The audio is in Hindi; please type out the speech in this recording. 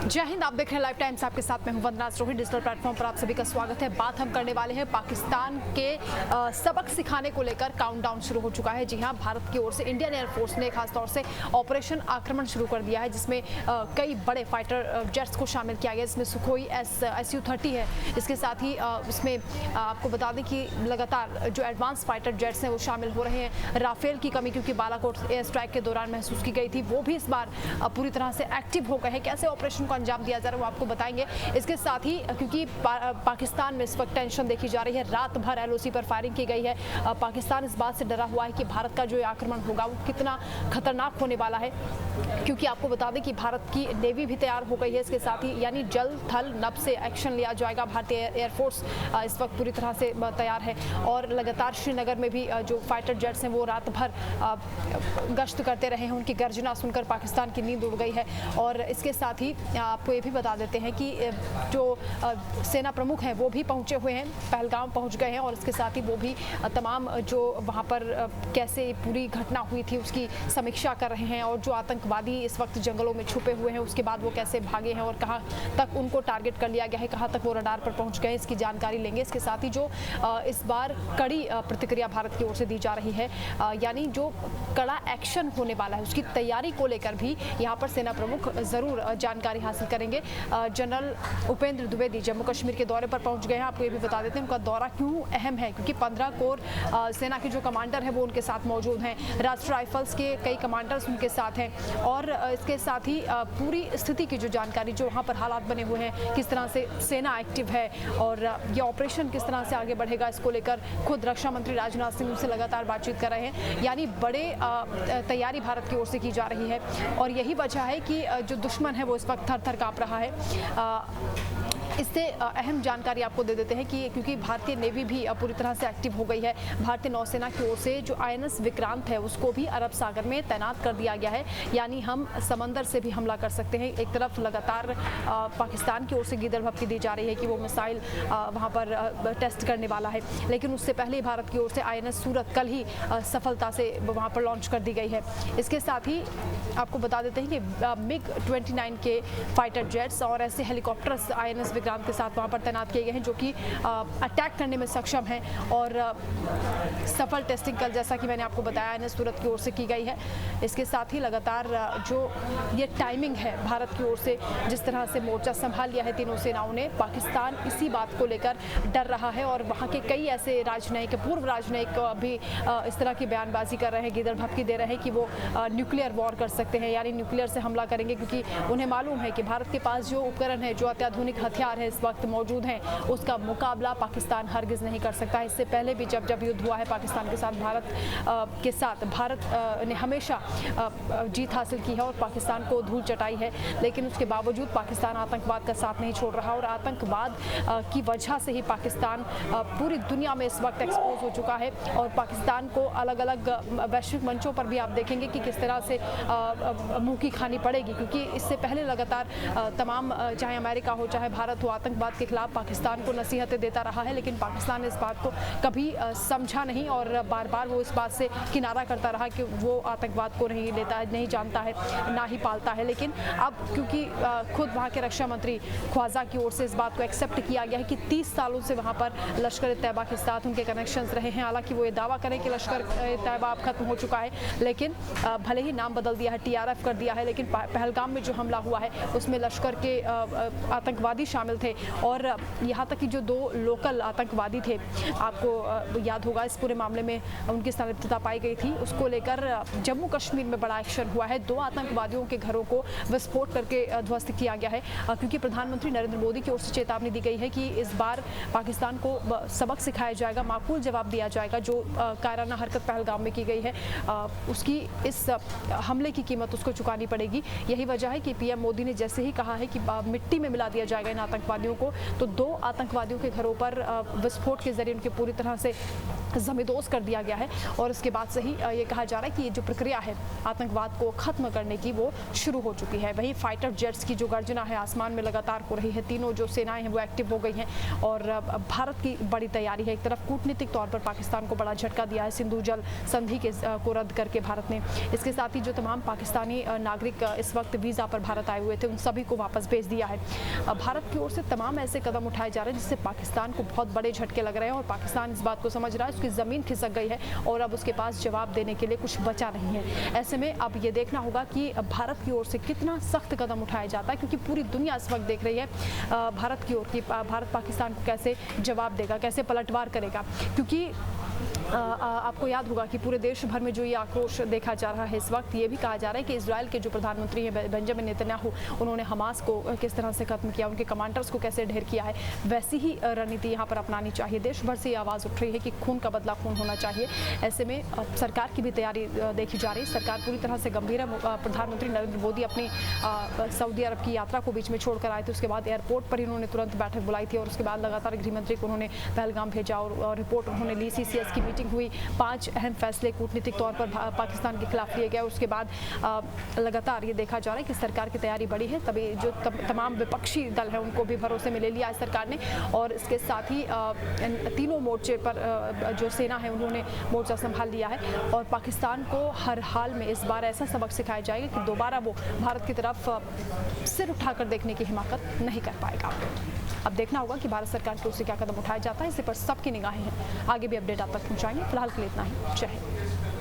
जय हिंद। आप देख रहे हैं लाइव टाइम्स, आपके साथ में हूं वंदना रोही। डिजिटल प्लेटफॉर्म पर आप सभी का स्वागत है। बात हम करने वाले हैं पाकिस्तान के सबक सिखाने को लेकर। काउंटडाउन शुरू हो चुका है। जी हां, भारत की ओर से इंडियन एयरफोर्स ने खासतौर से ऑपरेशन आक्रमण शुरू कर दिया है, जिसमें कई बड़े फाइटर जेट्स को शामिल किया गया। इसमें सुखोई SU-30 है। इसके साथ ही इसमें आपको बता दें कि लगातार जो एडवांस फाइटर जेट्स हैं वो शामिल हो रहे हैं। राफेल की कमी क्योंकि बालाकोट एयर स्ट्राइक के दौरान महसूस की गई थी, वो भी इस बार पूरी तरह से एक्टिव हो गए हैं। कैसे ऑपरेशन को अंजाम दिया जा रहा है वो आपको बताएंगे। इसके साथ ही क्योंकि पाकिस्तान में इस वक्त टेंशन देखी जा रही है, रात भर LOC पर फायरिंग की गई है। पाकिस्तान इस बात से डरा हुआ है कि भारत का जो आक्रमण होगा वो कितना खतरनाक होने वाला है, क्योंकि आपको बता दें कि भारत की नेवी भी तैयार हो गई है। इसके साथ ही यानी जल थल नभ से एक्शन लिया जाएगा। भारतीय एयरफोर्स इस वक्त पूरी तरह से तैयार है और लगातार श्रीनगर में भी जो फाइटर जेट्स हैं वो रात भर गश्त करते रहे हैं। उनकी गर्जना सुनकर पाकिस्तान की नींद उड़ गई है। और इसके साथ ही आपको ये भी बता देते हैं कि जो सेना प्रमुख हैं वो भी पहुंचे हुए हैं, पहलगाम पहुंच गए हैं। और इसके साथ ही वो भी तमाम जो वहां पर कैसे पूरी घटना हुई थी उसकी समीक्षा कर रहे हैं। और जो आतंकवादी इस वक्त जंगलों में छुपे हुए हैं उसके बाद वो कैसे भागे हैं और कहां तक उनको टारगेट कर लिया गया है, कहां तक वो रडार पर पहुंच गए, इसकी जानकारी लेंगे। इसके साथ ही जो इस बार कड़ी प्रतिक्रिया भारत की ओर से दी जा रही है, यानी जो कड़ा एक्शन होने वाला है उसकी तैयारी को लेकर भी यहाँ पर सेना प्रमुख जरूर जानकारी हासिल करेंगे। जनरल उपेंद्र द्विवेदी जम्मू कश्मीर के दौरे पर पहुंच गए हैं। आपको ये भी बता देते हैं उनका दौरा क्यों अहम है, क्योंकि 15 कोर सेना के जो कमांडर हैं वो उनके साथ मौजूद हैं। राष्ट्रीय राइफल्स के कई कमांडर्स उनके साथ हैं। और इसके साथ ही पूरी स्थिति की जो जानकारी, जो वहाँ पर हालात बने हुए हैं, किस तरह से सेना एक्टिव है और ये ऑपरेशन किस तरह से आगे बढ़ेगा, इसको लेकर खुद रक्षा मंत्री राजनाथ सिंह उनसे लगातार बातचीत कर रहे हैं। यानी बड़े तैयारी भारत की ओर से की जा रही है। और यही वजह है कि जो दुश्मन है वो इस वक्त थर थर कांप रहा है। इससे अहम जानकारी आपको दे देते हैं कि क्योंकि भारतीय नेवी भी पूरी तरह से एक्टिव हो गई है। भारतीय नौसेना की ओर से जो INS विक्रांत है उसको भी अरब सागर में तैनात कर दिया गया है। यानी हम समंदर से भी हमला कर सकते हैं। एक तरफ लगातार पाकिस्तान की ओर से गिदड़-भपकी दी जा रही है कि वो मिसाइल वहाँ पर टेस्ट करने वाला है, लेकिन उससे पहले भारत की ओर से INS सूरत कल ही सफलता से वहाँ पर लॉन्च कर दी गई है। इसके साथ ही आपको बता देते हैं कि MiG-29 के फाइटर जेट्स और ऐसे हेलीकॉप्टर्स INS विक्रांत के साथ वहाँ पर तैनात किए गए हैं, जो कि अटैक करने में सक्षम हैं। और सफल टेस्टिंग कल, जैसा कि मैंने आपको बताया, INS सूरत की ओर से की गई है। इसके साथ ही लगातार जो ये टाइमिंग है भारत की ओर से, जिस तरह से मोर्चा संभाल लिया है तीनों सेनाओं ने, पाकिस्तान इसी बात को लेकर डर रहा है। और वहाँ के कई ऐसे राजनयिक, पूर्व राजनयिक भी इस तरह की बयानबाजी कर रहे हैं, गिदड़ भपकी दे रहे हैं कि वो न्यूक्लियर वॉर कर सकते हैं, यानी न्यूक्लियर से हमला करेंगे, क्योंकि उन्हें मालूम है कि भारत के पास जो उपकरण है, जो अत्याधुनिक हथियार है इस वक्त मौजूद हैं, उसका मुकाबला पाकिस्तान हरगिज नहीं कर सकता। इससे पहले भी जब युद्ध हुआ है पाकिस्तान के साथ, भारत ने हमेशा जीत हासिल की है और पाकिस्तान को धूल चटाई है। लेकिन उसके बावजूद पाकिस्तान आतंकवाद का साथ नहीं छोड़ रहा और आतंकवाद की वजह से ही पाकिस्तान पूरी दुनिया में इस वक्त एक्सपोज हो चुका है। और पाकिस्तान को अलग अलग वैश्विक मंचों पर भी आप देखेंगे कि किस तरह से मुंह की खानी पड़ेगी, क्योंकि इससे पहले लगातार तमाम, चाहे अमेरिका हो चाहे भारत हो, आतंकवाद के खिलाफ पाकिस्तान को नसीहतें देता रहा है। लेकिन पाकिस्तान ने इस बात को कभी समझा नहीं और बार बार वो इस बात से किनारा करता रहा कि वो आतंकवाद को नहीं लेता है, नहीं जानता है, ना ही पालता है। लेकिन अब क्योंकि खुद वहाँ के रक्षा मंत्री ख्वाजा की ओर से इस बात को एक्सेप्ट किया गया है कि 30 सालों से वहाँ पर लश्कर तैयबा के साथ उनके कनेक्शंस रहे हैं। हालांकि वो ये दावा करें कि लश्कर तैयबा अब खत्म हो चुका है, लेकिन भले ही नाम बदल दिया है, TRF कर दिया है, लेकिन पहलगाम में जो हमला हुआ है उसमें लश्कर के आतंकवादी शामिल थे। और यहाँ तक कि जो 2 लोकल आतंकवादी थे, आपको याद होगा इस पूरे मामले में उनकी संलिप्तता पाई गई थी, उसको लेकर जम्मू कश्मीर में बड़ा एक्शन हुआ है। 2 आतंकवादियों के घरों को विस्फोट करके ध्वस्त किया गया है, क्योंकि प्रधानमंत्री नरेंद्र मोदी की ओर से चेतावनी दी गई है कि इस बार पाकिस्तान को सबक सिखाया जाएगा, माकूल जवाब दिया जाएगा। जो कायराना हरकत पहलगाम में की गई है उसकी, इस हमले की कीमत उसको चुकानी पड़ेगी। यही वजह है कि PM मोदी ने जैसे ही कहा है कि मिट्टी में मिला दिया जाएगा इन आतंकवादियों को, तो 2 आतंकवादियों के घरों पर विस्फोट के जरिए उनके पूरी तरह से जमींदोज कर दिया गया है और इसके बाद से ही ये कहा जा रहा है कि ये जो प्रक्रिया है आतंकवाद को खत्म करने की वो शुरू हो चुकी है। वहीं फाइटर जेट्स की जो गर्जना है आसमान में लगातार हो रही है, तीनों जो सेनाएं हैं वो एक्टिव हो गई हैं और भारत की बड़ी तैयारी है। एक तरफ कूटनीतिक तौर पर पाकिस्तान को बड़ा झटका दिया है सिंधु जल संधि को रद्द करके भारत ने। इसके साथ ही जो तमाम पाकिस्तानी नागरिक इस वक्त वीज़ा पर भारत आए हुए थे उन सभी को वापस भेज दिया है। भारत की ओर से तमाम ऐसे कदम उठाए जा रहे हैं जिससे पाकिस्तान को बहुत बड़े झटके लग रहे हैं और पाकिस्तान इस बात को समझ रहा है उसकी ज़मीन खिसक गई है और अब उसके पास जवाब देने के लिए कुछ बचा नहीं है। ऐसे में अब ये देखना होगा कि भारत की ओर से कितना सख्त कदम उठाया जाता है, क्योंकि पूरी दुनिया इस वक्त देख रही है भारत की ओर कि भारत पाकिस्तान को कैसे जवाब देगा, कैसे पलटवार करेगा। क्योंकि आपको याद होगा कि पूरे देश भर में जो ये आक्रोश देखा जा रहा है इस वक्त, ये भी कहा जा रहा है कि इजराइल के जो प्रधानमंत्री हैं बेंजामिन नेतन्याहू, उन्होंने हमास को किस तरह से खत्म किया, उनके कमांडर्स को कैसे ढेर किया है, वैसी ही रणनीति यहाँ पर अपनानी चाहिए। देश भर से ये आवाज़ उठ रही है कि खून का बदला खून होना चाहिए। ऐसे में सरकार की भी तैयारी देखी जा रही है, सरकार पूरी तरह से गंभीर है। प्रधानमंत्री नरेंद्र मोदी अपनी सऊदी अरब की यात्रा को बीच में छोड़कर आए थे, उसके बाद एयरपोर्ट पर ही उन्होंने तुरंत बैठक बुलाई थी और उसके बाद लगातार गृहमंत्री को उन्होंने पहलगाम भेजा और रिपोर्ट उन्होंने ली। CCS की मीटिंग हुई, 5 अहम फैसले कूटनीतिक तौर पर पाकिस्तान के खिलाफ लिए गए। उसके बाद लगातार ये देखा जा रहा है कि सरकार की तैयारी बड़ी है, तभी जो तमाम विपक्षी दल हैं उनको भी भरोसे में ले लिया है सरकार ने। और इसके साथ ही तीनों मोर्चे पर जो सेना है उन्होंने मोर्चा संभाल लिया है और पाकिस्तान को हर हाल में इस बार ऐसा सबक सिखाया जाएगा कि दोबारा वो भारत की तरफ सिर उठाकर देखने की हिम्मत नहीं कर पाएगा। अब देखना होगा कि भारत सरकार की ओर से क्या कदम उठाया जाता है, इसी पर सबकी निगाहें हैं। आगे भी अपडेट आप तक पहुंचाएंगे। फिलहाल के लिए इतना ही। जय हिंद।